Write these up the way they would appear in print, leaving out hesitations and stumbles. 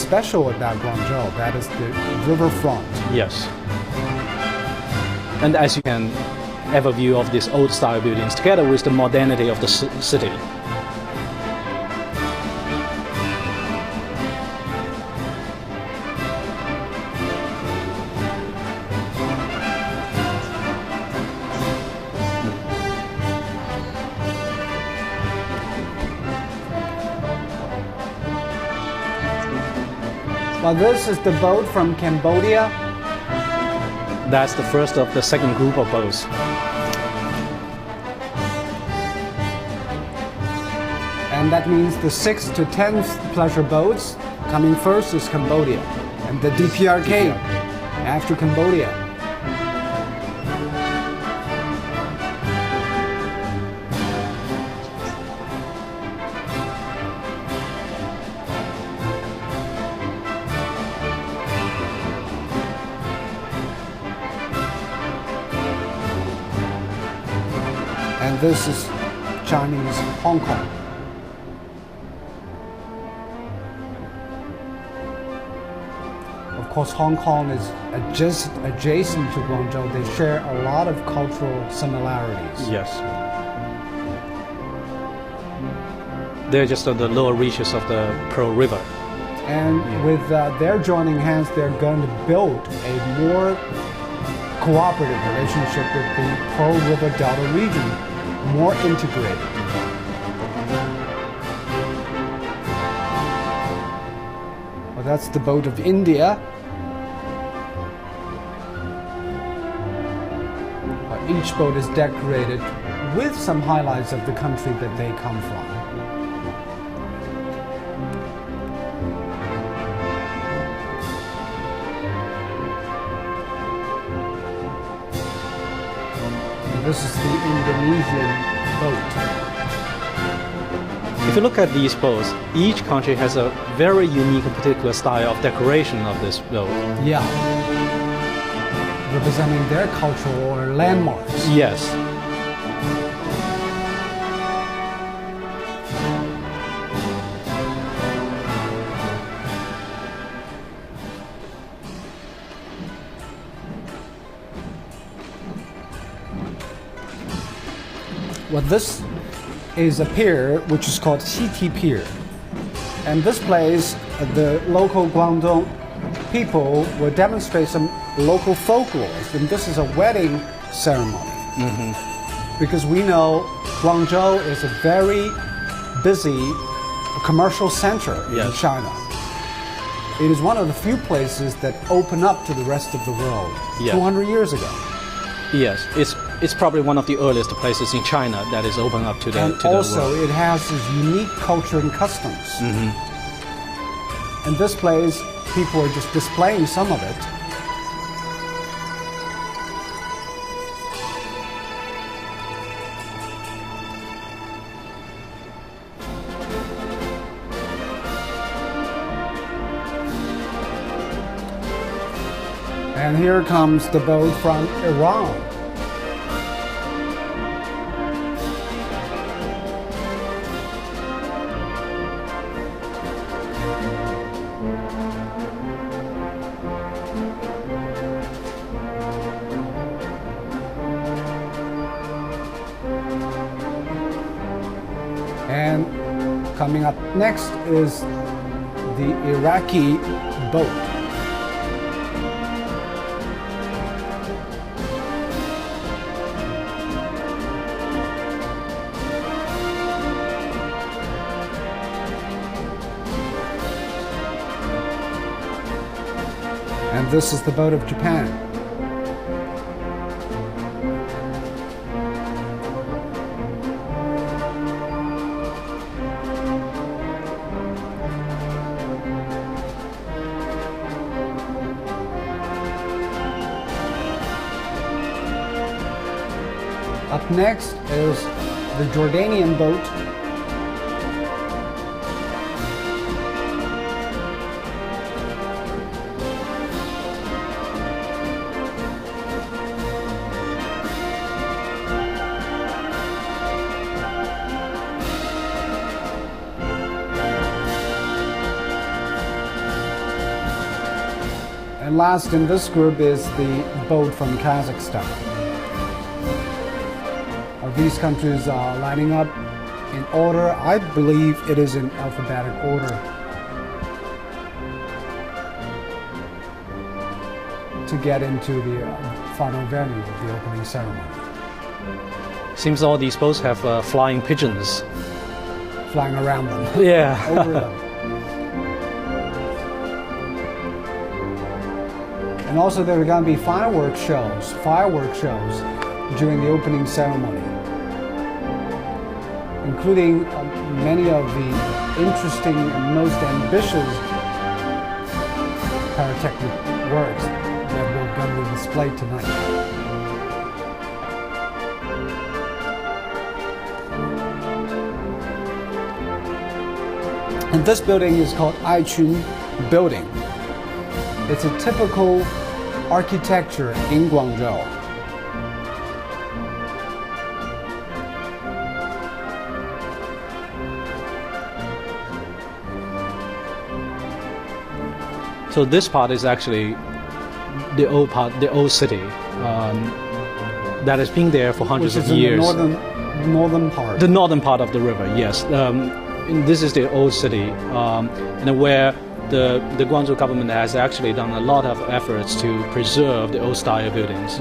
special about Guangzhou. That is the riverfront. Yes. And as you can have a view of these old style buildings together with the modernity of the city. Well, this is the boat from Cambodia. That's the first of the second group of boats. And that means the 6th to 10th pleasure boats coming first is Cambodia. And the DPRK after Cambodia. And this is Chinese Hong Kong. Of course, Hong Kong is adjacent to Guangzhou. They share a lot of cultural similarities. Yes. They're just on the lower reaches of the Pearl River. And with their joining hands, they're going to build a more cooperative relationship with the Pearl River Delta region, more integrated. Well, that's the boat of India. Each boat is decorated with some highlights of the country that they come from. This is the Indonesian boat. If you look at these boats, each country has a very unique and particular style of decoration of this boat. Yeah. Representing their cultural or landmarks. Yes. Well, this is a pier which is called Xiti Pier. And this place, the local Guangdong people will demonstrate some local folklore. And this is a wedding ceremony. Because we know Guangzhou is a very busy commercial center in China. It is one of the few places that open up to the rest of the world 200 years ago. Yes, it's probably one of the earliest places in China that is open up to the And to the also world. it has this unique culture and customs. And this place, people are just displaying some of it. And here comes the boat from Iran. And coming up next is the Iraqi boat. And this is the boat of Japan. Up next is the Jordanian boat. And last in this group is the boat from Kazakhstan. These countries are lining up in order. I believe it is in alphabetic order to get into the final venue of the opening ceremony. Seems all these boats have flying pigeons. Flying around them. Yeah. Over them. And also there are going to be fireworks shows during the opening ceremony, including many of the interesting and most ambitious pyrotechnic works that will go to display tonight. And this building is called Aichun Building. It's a typical architecture in Guangzhou. So this part is actually the old part, the old city that has been there for hundreds of years. Which is in the northern part. The northern part of the river, yes. This is the old city, and where the Guangzhou government has actually done a lot of efforts to preserve the old style buildings.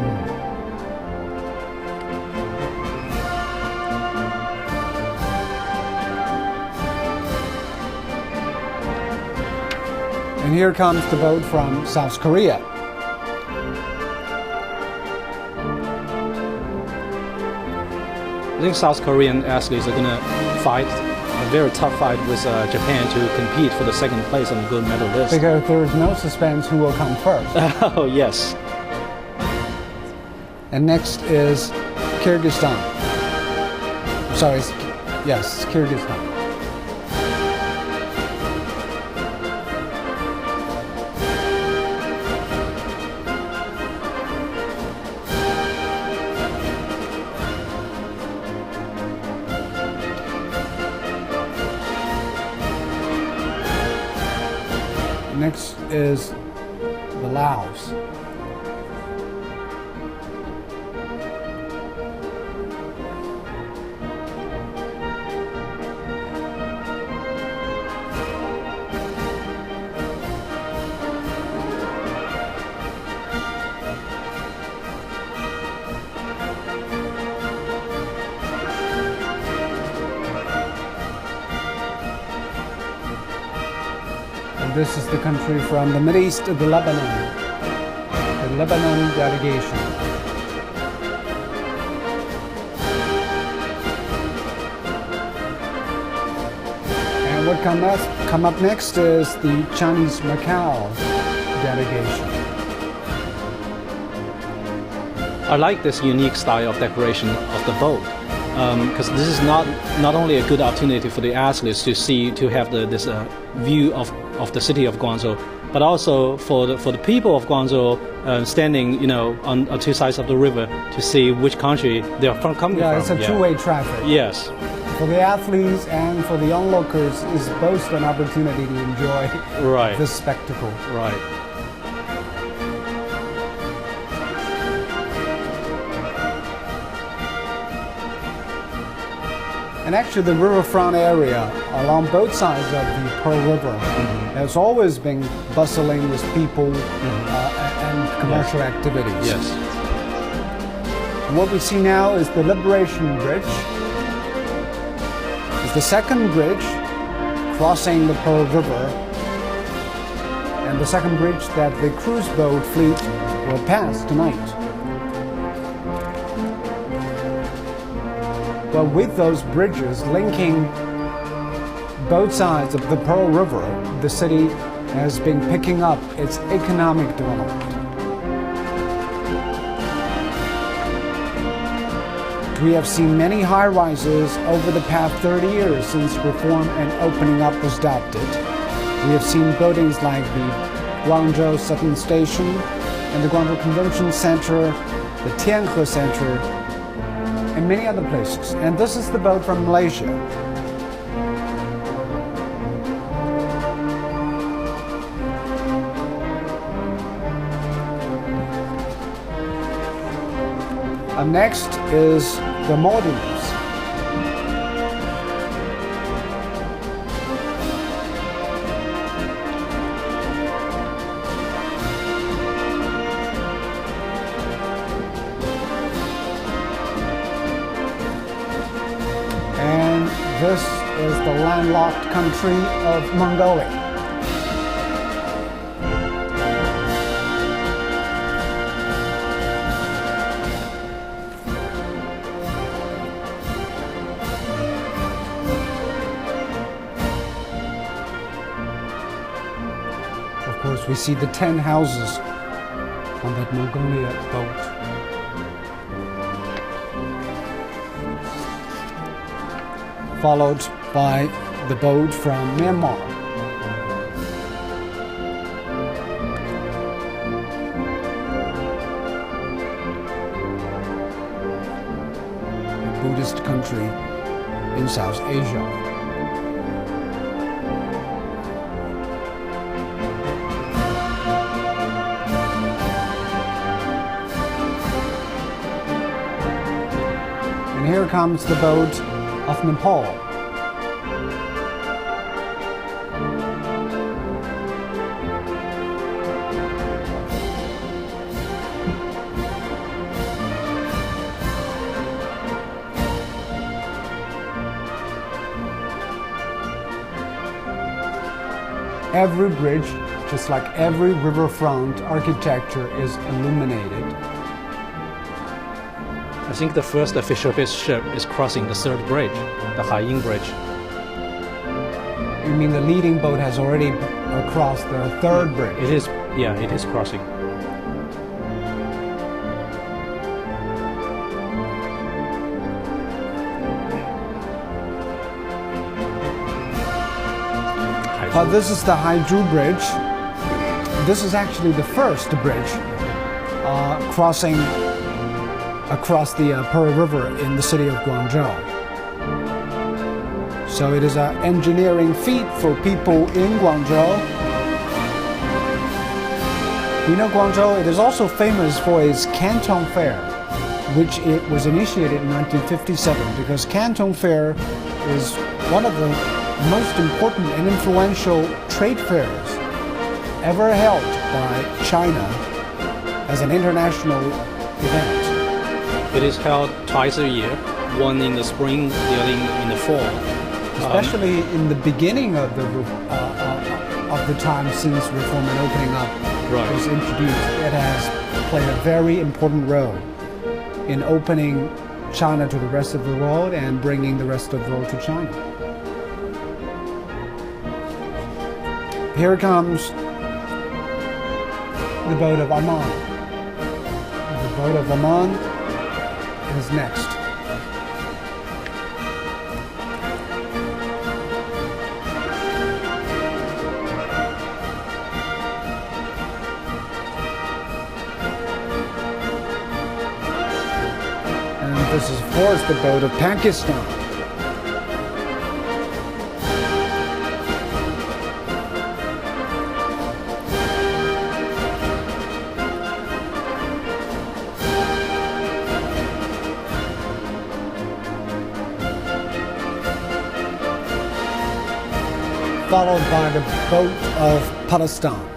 And here comes the boat from South Korea. I think South Korean athletes are going to fight a very tough fight with Japan to compete for the second place on the gold medal list. Because there is no suspense who will come first. Oh, yes. And next is Kyrgyzstan. Sorry, yes, Kyrgyzstan. Next is the Laos. This is the country from the Middle East, the Lebanon delegation. And what come up next is the Chinese Macau delegation. I like this unique style of decoration of the boat, because this is not only a good opportunity for the athletes to have this view of the city of Guangzhou, but also for the people of Guangzhou standing, on two sides of the river to see which country they are coming from. Yeah, it's a two-way traffic. Yes. For the athletes and for the onlookers, it's both an opportunity to enjoy this spectacle. Right. And actually the riverfront area along both sides of the Pearl River has always been bustling with people and commercial activities. Yes. And what we see now is the Liberation Bridge. It's the second bridge crossing the Pearl River and the second bridge that the cruise boat fleet will pass tonight. But with those bridges linking both sides of the Pearl River, the city has been picking up its economic development. We have seen many high-rises over the past 30 years since reform and opening up was adopted. We have seen buildings like the Guangzhou Southern Station and the Guangzhou Convention Center, the Tianhe Center, and many other places. And this is the boat from Malaysia. Next is the Maldives. And this is the landlocked country of Mongolia. Of course, we see the 10 houses on that Mongolia boat. Followed by the boat from Myanmar. A Buddhist country in South Asia. And here comes the boat of Nepal. Every bridge, just like every riverfront architecture, is illuminated. I think the first official ship is crossing the third bridge, the Haiying Bridge. You mean the leading boat has already crossed the third bridge? It is, yeah, it is crossing. This is the Haizhu Bridge. This is actually the first bridge crossing across the Pearl River in the city of Guangzhou. So it is an engineering feat for people in Guangzhou. We know Guangzhou, it is also famous for its Canton Fair, which it was initiated in 1957 because Canton Fair is one of the most important and influential trade fairs ever held by China as an international event. It is held twice a year, one in the spring, the other in the fall. Especially in the beginning of the time since Reform and Opening Up was introduced, it has played a very important role in opening China to the rest of the world and bringing the rest of the world to China. Here comes the boat of Amman. The boat of Amman is next. And this is, of course, the boat of Pakistan. Followed by the boat of Palestine.